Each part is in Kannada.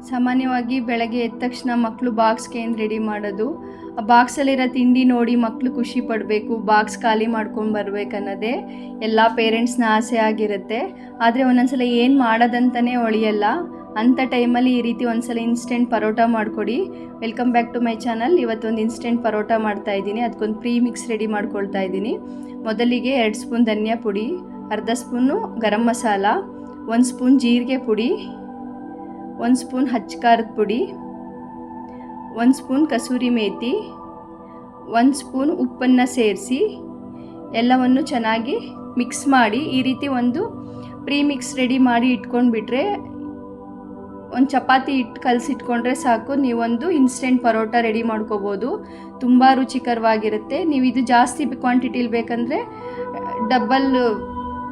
ಸಾಮಾನ್ಯವಾಗಿ ಬೆಳಗ್ಗೆ ಎದ್ದ ತಕ್ಷಣ ಮಕ್ಕಳು ಬಾಕ್ಸ್ಗೆ ಏನು ರೆಡಿ ಮಾಡೋದು, ಆ ಬಾಕ್ಸಲ್ಲಿರೋ ತಿಂಡಿ ನೋಡಿ ಮಕ್ಕಳು ಖುಷಿ ಪಡಬೇಕು, ಬಾಕ್ಸ್ ಖಾಲಿ ಮಾಡ್ಕೊಂಡು ಬರಬೇಕನ್ನೋದೇ ಎಲ್ಲ ಪೇರೆಂಟ್ಸ್ನ ಆಸೆ ಆಗಿರುತ್ತೆ. ಆದರೆ ಒಂದೊಂದ್ಸಲ ಏನು ಮಾಡೋದಂತಲೇ ಹೊಳಿಯಲ್ಲ. ಅಂಥ ಟೈಮಲ್ಲಿ ಈ ರೀತಿ ಒಂದ್ಸಲ ಇನ್ಸ್ಟೆಂಟ್ ಪರೋಟ ಮಾಡಿಕೊಡಿ. Welcome back to my channel. ಇವತ್ತೊಂದು ಇನ್ಸ್ಟೆಂಟ್ ಪರೋಟ ಮಾಡ್ತಾಯಿದ್ದೀನಿ. ಅದಕ್ಕೊಂದು ಪ್ರೀ ಮಿಕ್ಸ್ ರೆಡಿ ಮಾಡ್ಕೊಳ್ತಾ ಇದ್ದೀನಿ. ಮೊದಲಿಗೆ 2 ಸ್ಪೂನ್ ಧನಿಯಾ ಪುಡಿ, ಅರ್ಧ ಸ್ಪೂನು ಗರಂ ಮಸಾಲ, 1 ಸ್ಪೂನ್ ಜೀರಿಗೆ ಪುಡಿ, 1 ಸ್ಪೂನ್ ಹಚ್ಚ ಖಾರದ ಪುಡಿ, 1 ಸ್ಪೂನ್ ಕಸೂರಿ ಮೇಥಿ, 1 ಸ್ಪೂನ್ ಉಪ್ಪನ್ನು ಸೇರಿಸಿ ಎಲ್ಲವನ್ನು ಚೆನ್ನಾಗಿ ಮಿಕ್ಸ್ ಮಾಡಿ ಈ ರೀತಿ ಒಂದು ಪ್ರೀ ಮಿಕ್ಸ್ ರೆಡಿ ಮಾಡಿ ಇಟ್ಕೊಂಡ್ಬಿಟ್ರೆ, ಒಂದು ಚಪಾತಿ ಹಿಟ್ಟು ಕಲಸಿಟ್ಕೊಂಡ್ರೆ ಸಾಕು, ನೀವೊಂದು ಇನ್ಸ್ಟೆಂಟ್ ಪರೋಟ ರೆಡಿ ಮಾಡ್ಕೋಬೋದು. ತುಂಬ ರುಚಿಕರವಾಗಿರುತ್ತೆ. ನೀವು ಇದು ಜಾಸ್ತಿ ಕ್ವಾಂಟಿಟಿಲಿ ಬೇಕಂದರೆ ಡಬಲ್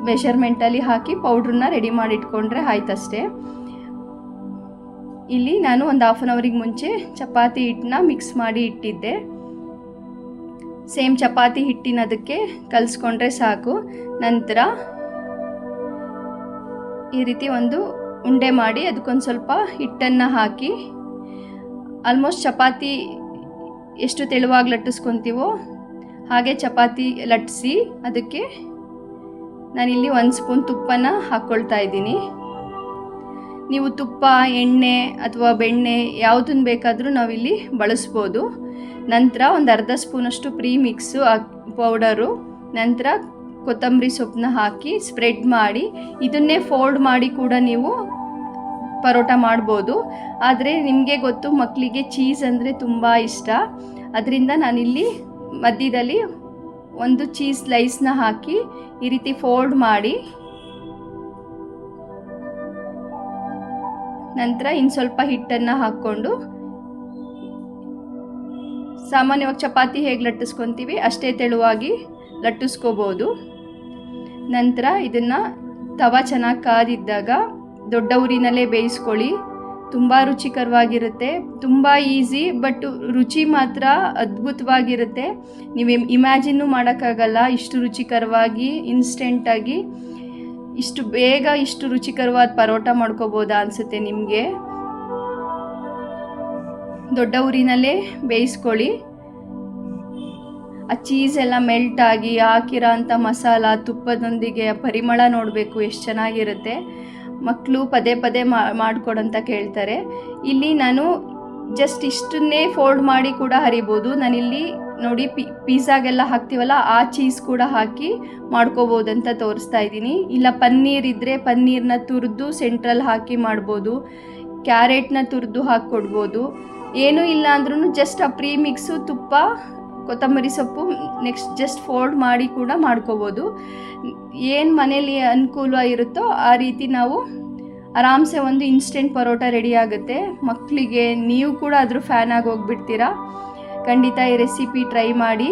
ಮೆಷರ್ಮೆಂಟಲ್ಲಿ ಹಾಕಿ ಪೌಡ್ರನ್ನ ರೆಡಿ ಮಾಡಿ ಇಟ್ಕೊಂಡ್ರೆ ಆಯ್ತಷ್ಟೇ. ಇಲ್ಲಿ ನಾನು ಒಂದು ಹಾಫ್ ಆನ್ ಅವರಿಗೆ ಮುಂಚೆ ಚಪಾತಿ ಹಿಟ್ಟನ್ನ ಮಿಕ್ಸ್ ಮಾಡಿ ಇಟ್ಟಿದ್ದೆ. ಸೇಮ್ ಚಪಾತಿ ಹಿಟ್ಟಿನದಕ್ಕೆ ಕಲಿಸ್ಕೊಂಡ್ರೆ ಸಾಕು. ನಂತರ ಈ ರೀತಿ ಒಂದು ಉಂಡೆ ಮಾಡಿ ಅದಕ್ಕೊಂದು ಸ್ವಲ್ಪ ಹಿಟ್ಟನ್ನು ಹಾಕಿ, ಆಲ್ಮೋಸ್ಟ್ ಚಪಾತಿ ಎಷ್ಟು ತೆಳುವಾಗಿ ಲಟ್ಟಿಸ್ಕೊತೀವೋ ಹಾಗೆ ಚಪಾತಿ ಲಟ್ಟಿಸಿ ಅದಕ್ಕೆ ನಾನಿಲ್ಲಿ 1 ಸ್ಪೂನ್ ತುಪ್ಪನ ಹಾಕ್ಕೊಳ್ತಾ ಇದ್ದೀನಿ. ನೀವು ತುಪ್ಪ, ಎಣ್ಣೆ ಅಥವಾ ಬೆಣ್ಣೆ ಯಾವುದನ್ನು ಬೇಕಾದರೂ ನಾವಿಲ್ಲಿ ಬಳಸ್ಬೋದು. ನಂತರ ಒಂದು ಅರ್ಧ ಸ್ಪೂನಷ್ಟು ಪ್ರೀ ಮಿಕ್ಸು ಪೌಡರು, ನಂತರ ಕೊತ್ತಂಬರಿ ಸೊಪ್ಪನ್ನ ಹಾಕಿ ಸ್ಪ್ರೆಡ್ ಮಾಡಿ ಇದನ್ನೇ ಫೋಲ್ಡ್ ಮಾಡಿ ಕೂಡ ನೀವು ಪರೋಟ ಮಾಡ್ಬೋದು. ಆದರೆ ನಿಮಗೆ ಗೊತ್ತು, ಮಕ್ಕಳಿಗೆ ಚೀಸ್ ಅಂದರೆ ತುಂಬ ಇಷ್ಟ. ಅದರಿಂದ ನಾನಿಲ್ಲಿ ಮಧ್ಯದಲ್ಲಿ ಒಂದು ಚೀಸ್ ಸ್ಲೈಸ್ನ ಹಾಕಿ ಈ ರೀತಿ ಫೋಲ್ಡ್ ಮಾಡಿ, ನಂತರ ಇನ್ನು ಸ್ವಲ್ಪ ಹಿಟ್ಟನ್ನು ಹಾಕ್ಕೊಂಡು ಸಾಮಾನ್ಯವಾಗಿ ಚಪಾತಿ ಹೇಗೆ ಲಟ್ಟಿಸ್ಕೊತೀವಿ ಅಷ್ಟೇ ತೆಳುವಾಗಿ ಲಟ್ಟಿಸ್ಕೋಬೋದು. ನಂತರ ಇದನ್ನು ತವ ಚೆನ್ನಾಗಿ ಕಾದಿದ್ದಾಗ ದೊಡ್ಡ ಉರಿನಲ್ಲೇ ಬೇಯಿಸ್ಕೊಳ್ಳಿ. ತುಂಬ ರುಚಿಕರವಾಗಿರುತ್ತೆ. ತುಂಬ ಈಸಿ, ಬಟ್ ರುಚಿ ಮಾತ್ರ ಅದ್ಭುತವಾಗಿರುತ್ತೆ. ನೀವು ಇಮ್ಯಾಜಿನ್ನು ಮಾಡೋಕ್ಕಾಗಲ್ಲ ಇಷ್ಟು ರುಚಿಕರವಾಗಿ, ಇನ್ಸ್ಟೆಂಟಾಗಿ, ಇಷ್ಟು ಬೇಗ ಇಷ್ಟು ರುಚಿಕರವಾದ ಪರೋಟ ಮಾಡ್ಕೋಬೋದಾ ಅನಿಸುತ್ತೆ ನಿಮಗೆ. ದೊಡ್ಡ ಉರಿನಲ್ಲೇ ಬೇಯಿಸ್ಕೊಳ್ಳಿ. ಆ ಚೀಸ್ ಎಲ್ಲ ಮೆಲ್ಟ್ ಆಗಿ ಹಾಕಿರೋ ಅಂಥ ಮಸಾಲ ತುಪ್ಪದೊಂದಿಗೆ ಪರಿಮಳ ನೋಡಬೇಕು, ಎಷ್ಟು ಚೆನ್ನಾಗಿರುತ್ತೆ. ಮಕ್ಕಳು ಪದೇ ಪದೇ ಮಾಡಿಕೊಡಂತ ಕೇಳ್ತಾರೆ. ಇಲ್ಲಿ ನಾನು ಜಸ್ಟ್ ಇಷ್ಟನ್ನೇ ಫೋಲ್ಡ್ ಮಾಡಿ ಕೂಡ ಹರಿಬೋದು. ನಾನಿಲ್ಲಿ ನೋಡಿ ಪಿಜ್ಜಾಗೆಲ್ಲ ಹಾಕ್ತೀವಲ್ಲ ಆ ಚೀಸ್ ಕೂಡ ಹಾಕಿ ಮಾಡ್ಕೋಬೋದಂತ ತೋರಿಸ್ತಾ ಇದ್ದೀನಿ. ಇಲ್ಲ ಪನ್ನೀರ್ ಇದ್ದರೆ ಪನ್ನೀರನ್ನ ತುರಿದು ಸೆಂಟ್ರಲ್ಲಿ ಹಾಕಿ ಮಾಡ್ಬೋದು, ಕ್ಯಾರೆಟ್ನ ತುರಿದು ಹಾಕ್ಕೊಡ್ಬೋದು. ಏನೂ ಇಲ್ಲ ಅಂದ್ರೂ ಜಸ್ಟ್ ಆ ಪ್ರೀ ಮಿಕ್ಸು, ತುಪ್ಪ, ಕೊತ್ತಂಬರಿ ಸೊಪ್ಪು ನೆಕ್ಸ್ಟ್ ಜಸ್ಟ್ ಫೋಲ್ಡ್ ಮಾಡಿ ಕೂಡ ಮಾಡ್ಕೋಬೋದು. ಏನು ಮನೇಲಿ ಅನುಕೂಲ ಇರುತ್ತೋ ಆ ರೀತಿ ನಾವು ಆರಾಮ್ಸೆ ಒಂದು ಇನ್ಸ್ಟೆಂಟ್ ಪರೋಟ ರೆಡಿ ಆಗುತ್ತೆ. ಮಕ್ಕಳಿಗೆ ನೀವು ಕೂಡ ಅದ್ರ ಫ್ಯಾನ್ ಆಗಿ ಹೋಗ್ಬಿಡ್ತೀರಾ. ಖಂಡಿತ ಈ ರೆಸಿಪಿ ಟ್ರೈ ಮಾಡಿ.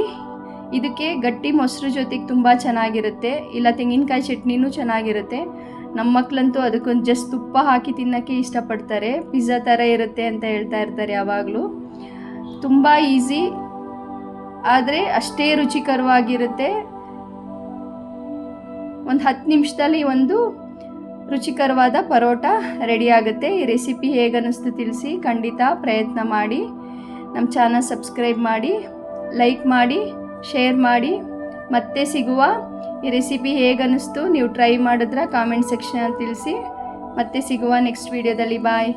ಇದಕ್ಕೆ ಗಟ್ಟಿ ಮೊಸರು ಜೊತೆಗೆ ತುಂಬ ಚೆನ್ನಾಗಿರುತ್ತೆ, ಇಲ್ಲ ತೆಂಗಿನಕಾಯಿ ಚಟ್ನಿನೂ ಚೆನ್ನಾಗಿರುತ್ತೆ. ನಮ್ಮ ಮಕ್ಕಳಂತೂ ಅದಕ್ಕೊಂದು ಜಸ್ಟ್ ತುಪ್ಪ ಹಾಕಿ ತಿನ್ನೋಕ್ಕೆ ಇಷ್ಟಪಡ್ತಾರೆ. ಪಿಜ್ಜಾ ಥರ ಇರುತ್ತೆ ಅಂತ ಹೇಳ್ತಾ ಇರ್ತಾರೆ ಯಾವಾಗಲೂ. ತುಂಬ ಈಸಿ, ಆದರೆ ಅಷ್ಟೇ ರುಚಿಕರವಾಗಿರುತ್ತೆ. ಒಂದು 10 ನಿಮಿಷದಲ್ಲಿ ಒಂದು ರುಚಿಕರವಾದ ಪರೋಟ ರೆಡಿ ಆಗುತ್ತೆ. ಈ ರೆಸಿಪಿ ಹೇಗೆ ಅನ್ನಿಸ್ತು ತಿಳಿಸಿ. ಖಂಡಿತ ಪ್ರಯತ್ನ ಮಾಡಿ. ನಮ್ಮ ಚಾನಲ್ ಸಬ್ಸ್ಕ್ರೈಬ್ ಮಾಡಿ, ಲೈಕ್ ಮಾಡಿ, ಶೇರ್ ಮಾಡಿ. ಮತ್ತೆ ಸಿಗುವ. ಈ ರೆಸಿಪಿ ಹೇಗೆ ಅನ್ನಿಸ್ತು, ನೀವು ಟ್ರೈ ಮಾಡಿದ್ರೆ ಕಾಮೆಂಟ್ ಸೆಕ್ಷನಲ್ಲಿ ತಿಳಿಸಿ. ಮತ್ತೆ ಸಿಗುವ ನೆಕ್ಸ್ಟ್ ವಿಡಿಯೋದಲ್ಲಿ. ಬಾಯ್.